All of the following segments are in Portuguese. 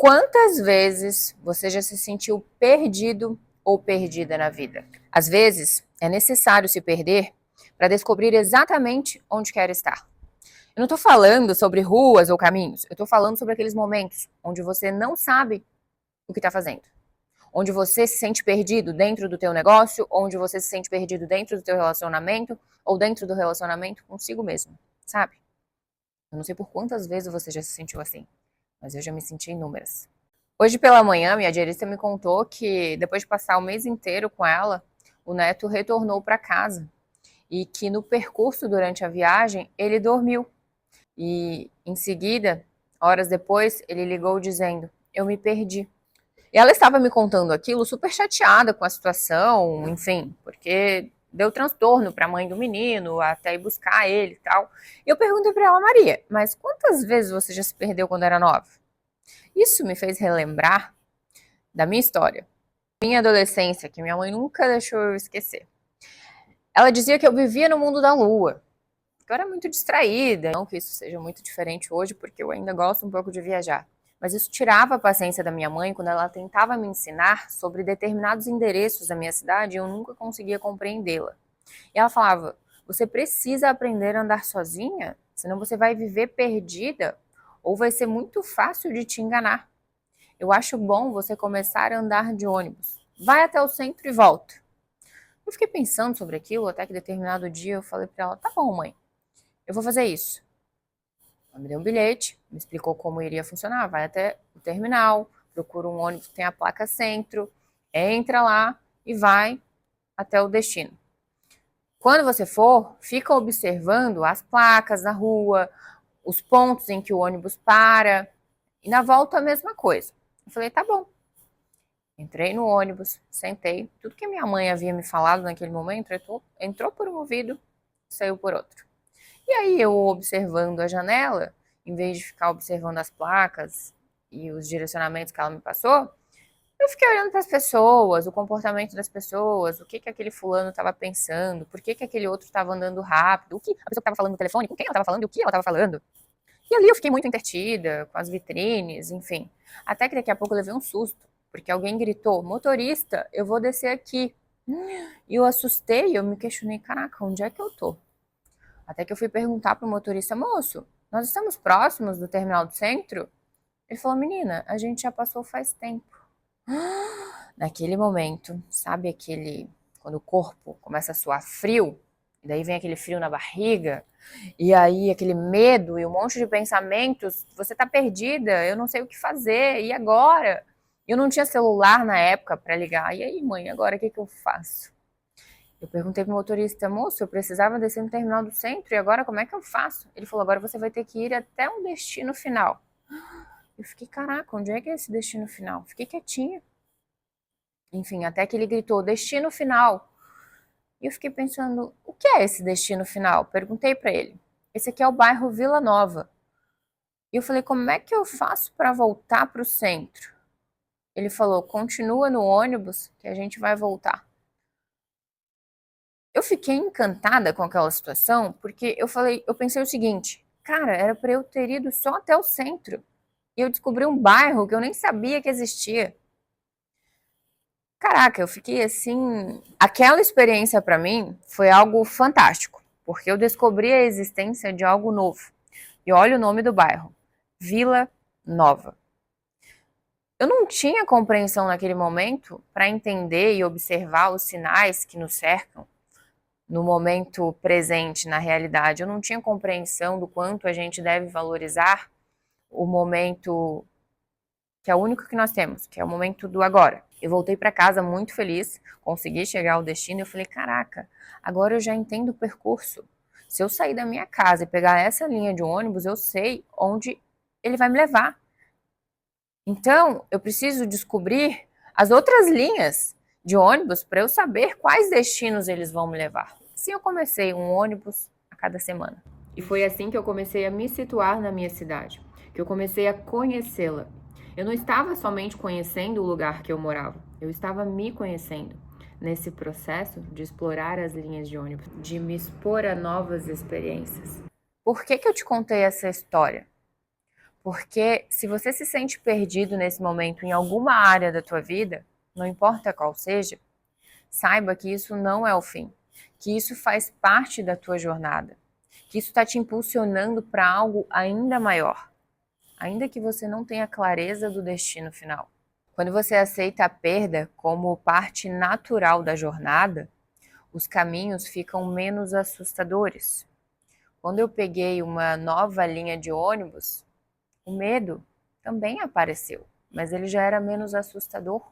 Quantas vezes você já se sentiu perdido ou perdida na vida? Às vezes, é necessário se perder para descobrir exatamente onde quer estar. Eu não estou falando sobre ruas ou caminhos, eu estou falando sobre aqueles momentos onde você não sabe o que está fazendo. Onde você se sente perdido dentro do teu negócio, onde você se sente perdido dentro do teu relacionamento, ou dentro do relacionamento consigo mesmo, sabe? Eu não sei por quantas vezes você já se sentiu assim, mas eu já me senti inúmeras. Hoje pela manhã, minha diarista me contou que depois de passar o mês inteiro com ela, o neto retornou para casa e que no percurso durante a viagem ele dormiu. E em seguida, horas depois, ele ligou dizendo: "Eu me perdi". E ela estava me contando aquilo super chateada com a situação, enfim, porque deu transtorno para a mãe do menino, até ir buscar ele e tal. E eu perguntei para ela: "Maria, mas quantas vezes você já se perdeu quando era nova?" Isso me fez relembrar da minha história, minha adolescência, que minha mãe nunca deixou eu esquecer. Ela dizia que eu vivia no mundo da lua, que eu era muito distraída, não que isso seja muito diferente hoje, porque eu ainda gosto um pouco de viajar. Mas isso tirava a paciência da minha mãe quando ela tentava me ensinar sobre determinados endereços da minha cidade e eu nunca conseguia compreendê-la. E ela falava: "Você precisa aprender a andar sozinha, senão você vai viver perdida ou vai ser muito fácil de te enganar. Eu acho bom você começar a andar de ônibus. Vai até o centro e volta." Eu fiquei pensando sobre aquilo até que determinado dia eu falei para ela: "Tá bom, mãe, eu vou fazer isso." Ela me deu um bilhete, me explicou como iria funcionar. Vai até o terminal, procura um ônibus que tem a placa centro, entra lá e vai até o destino. Quando você for, fica observando as placas na rua, os pontos em que o ônibus para, e na volta a mesma coisa. Eu falei: "Tá bom." Entrei no ônibus, sentei. Tudo que minha mãe havia me falado naquele momento entrou por um ouvido, saiu por outro. E aí eu observando a janela, em vez de ficar observando as placas e os direcionamentos que ela me passou, eu fiquei olhando para as pessoas, o comportamento das pessoas, o que aquele fulano estava pensando, por que aquele outro estava andando rápido, o que a pessoa que estava falando no telefone, com quem ela estava falando e o que ela estava falando. E ali eu fiquei muito entretida com as vitrines, enfim. Até que daqui a pouco eu levei um susto, porque alguém gritou: "Motorista, eu vou descer aqui." E eu assustei, eu me questionei: caraca, onde é que eu tô? Até que eu fui perguntar pro motorista: "Moço, nós estamos próximos do terminal do centro?" Ele falou: "Menina, a gente já passou faz tempo." Naquele momento, sabe aquele quando o corpo começa a suar frio, e daí vem aquele frio na barriga, e aí aquele medo e um monte de pensamentos, você tá perdida, eu não sei o que fazer, e agora? Eu não tinha celular na época para ligar. E aí, mãe, agora o que eu faço? Eu perguntei pro motorista: "Moço, eu precisava descer no terminal do centro e agora como é que eu faço?" Ele falou: "Agora você vai ter que ir até um destino final." Eu fiquei: caraca, onde é que é esse destino final? Fiquei quietinha. Enfim, até que ele gritou: "Destino final." E eu fiquei pensando: o que é esse destino final? Perguntei para ele. Esse aqui é o bairro Vila Nova. E eu falei: como é que eu faço para voltar para o centro? Ele falou: continua no ônibus que a gente vai voltar. Eu fiquei encantada com aquela situação, porque eu pensei o seguinte: cara, era para eu ter ido só até o centro. E eu descobri um bairro que eu nem sabia que existia. Caraca, eu fiquei assim, aquela experiência para mim foi algo fantástico, porque eu descobri a existência de algo novo. E olha o nome do bairro: Vila Nova. Eu não tinha compreensão naquele momento para entender e observar os sinais que nos cercam no momento presente, na realidade. Eu não tinha compreensão do quanto a gente deve valorizar o momento que é o único que nós temos, que é o momento do agora. Eu voltei para casa muito feliz, consegui chegar ao destino e eu falei: caraca, agora eu já entendo o percurso. Se eu sair da minha casa e pegar essa linha de ônibus, eu sei onde ele vai me levar. Então, eu preciso descobrir as outras linhas de ônibus para eu saber quais destinos eles vão me levar. Assim eu comecei um ônibus a cada semana. E foi assim que eu comecei a me situar na minha cidade, que eu comecei a conhecê-la. Eu não estava somente conhecendo o lugar que eu morava, eu estava me conhecendo nesse processo de explorar as linhas de ônibus, de me expor a novas experiências. Por que eu te contei essa história? Porque se você se sente perdido nesse momento em alguma área da tua vida, não importa qual seja, saiba que isso não é o fim, que isso faz parte da tua jornada, que isso está te impulsionando para algo ainda maior, ainda que você não tenha clareza do destino final. Quando você aceita a perda como parte natural da jornada, os caminhos ficam menos assustadores. Quando eu peguei uma nova linha de ônibus, o medo também apareceu, mas ele já era menos assustador,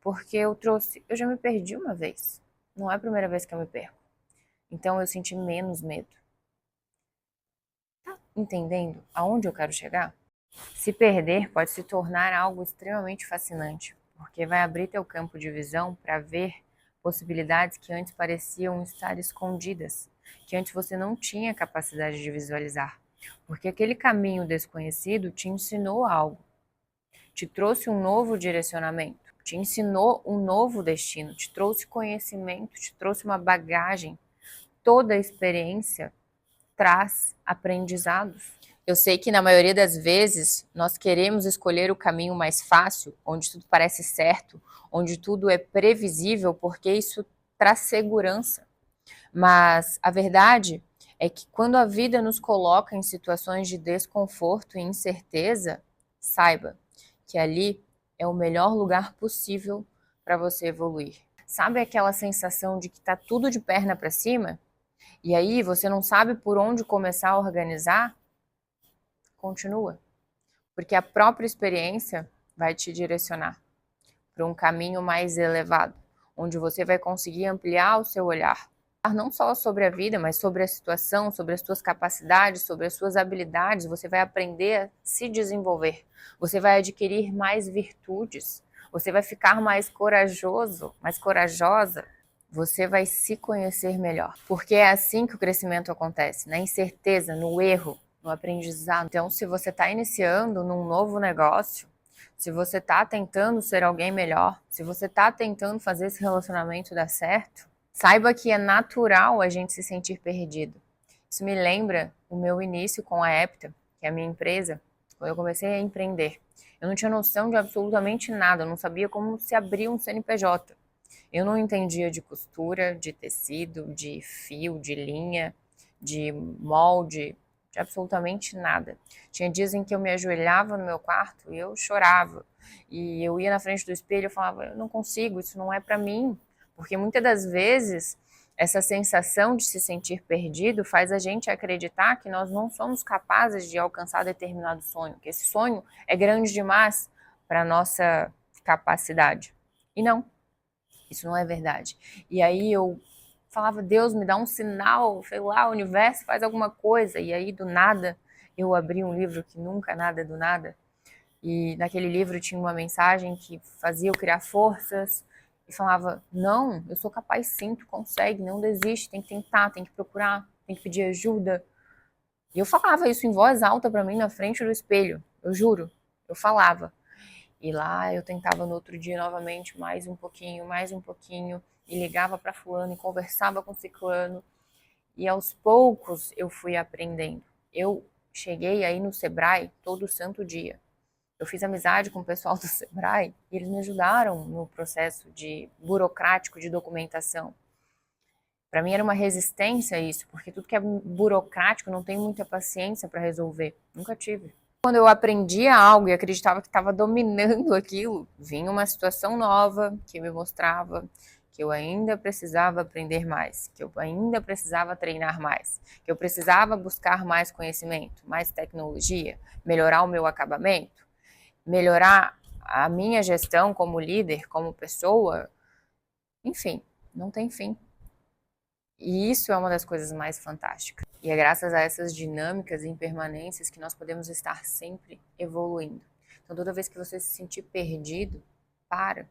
porque eu já me perdi uma vez. Não é a primeira vez que eu me perco. Então eu senti menos medo. Tá entendendo aonde eu quero chegar? Se perder pode se tornar algo extremamente fascinante, porque vai abrir teu campo de visão para ver possibilidades que antes pareciam estar escondidas, que antes você não tinha capacidade de visualizar, porque aquele caminho desconhecido te ensinou algo, te trouxe um novo direcionamento, te ensinou um novo destino, te trouxe conhecimento, te trouxe uma bagagem. Toda experiência traz aprendizados. Eu sei que na maioria das vezes nós queremos escolher o caminho mais fácil, onde tudo parece certo, onde tudo é previsível, porque isso traz segurança. Mas a verdade é que quando a vida nos coloca em situações de desconforto e incerteza, saiba que ali é o melhor lugar possível para você evoluir. Sabe aquela sensação de que está tudo de perna para cima? E aí você não sabe por onde começar a organizar? Continua, porque a própria experiência vai te direcionar para um caminho mais elevado, onde você vai conseguir ampliar o seu olhar, não só sobre a vida, mas sobre a situação, sobre as suas capacidades, sobre as suas habilidades. Você vai aprender a se desenvolver, você vai adquirir mais virtudes, você vai ficar mais corajoso, mais corajosa. Você vai se conhecer melhor, porque é assim que o crescimento acontece, na incerteza, no erro, no aprendizado. Então, se você está iniciando num novo negócio, se você está tentando ser alguém melhor, se você está tentando fazer esse relacionamento dar certo, saiba que é natural a gente se sentir perdido. Isso me lembra o meu início com a Epta, que é a minha empresa, quando eu comecei a empreender. Eu não tinha noção de absolutamente nada, eu não sabia como se abrir um CNPJ. Eu não entendia de costura, de tecido, de fio, de linha, de molde, de absolutamente nada. Tinha dias em que eu me ajoelhava no meu quarto e eu chorava. E eu ia na frente do espelho e falava, eu não consigo, isso não é para mim. Porque muitas das vezes essa sensação de se sentir perdido faz a gente acreditar que nós não somos capazes de alcançar determinado sonho, que esse sonho é grande demais para a nossa capacidade. E não. Isso não é verdade. E aí eu falava, Deus, me dá um sinal, sei lá, o universo faz alguma coisa. E aí, do nada, eu abri um livro que nunca nada é do nada. E naquele livro tinha uma mensagem que fazia eu criar forças e falava, não, eu sou capaz sim, tu consegue, não desiste, tem que tentar, tem que procurar, tem que pedir ajuda. E eu falava isso em voz alta para mim na frente do espelho, eu juro, eu falava. E lá eu tentava no outro dia novamente mais um pouquinho, e ligava para fulano e conversava com ciclano. E aos poucos eu fui aprendendo. Eu cheguei aí no Sebrae todo santo dia. Eu fiz amizade com o pessoal do Sebrae e eles me ajudaram no processo de burocrático de documentação. Para mim era uma resistência a isso, porque tudo que é burocrático não tenho muita paciência para resolver. Nunca tive. Quando eu aprendia algo e acreditava que estava dominando aquilo, vinha uma situação nova que me mostrava que eu ainda precisava aprender mais, que eu ainda precisava treinar mais, que eu precisava buscar mais conhecimento, mais tecnologia, melhorar o meu acabamento, melhorar a minha gestão como líder, como pessoa, enfim, não tem fim. E isso é uma das coisas mais fantásticas. E é graças a essas dinâmicas e impermanências que nós podemos estar sempre evoluindo. Então, toda vez que você se sentir perdido, para,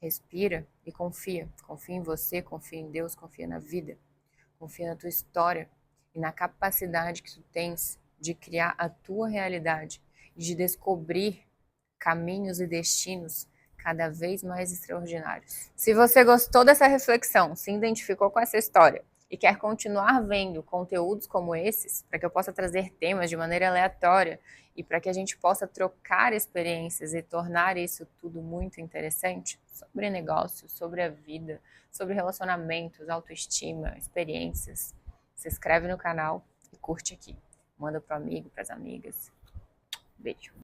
respira e confia. Confia em você, confia em Deus, confia na vida, confia na tua história e na capacidade que tu tens de criar a tua realidade e de descobrir caminhos e destinos cada vez mais extraordinários. Se você gostou dessa reflexão, se identificou com essa história e quer continuar vendo conteúdos como esses, para que eu possa trazer temas de maneira aleatória e para que a gente possa trocar experiências e tornar isso tudo muito interessante sobre negócios, sobre a vida, sobre relacionamentos, autoestima, experiências, se inscreve no canal e curte aqui. Manda pro amigo, pras amigas. Beijo.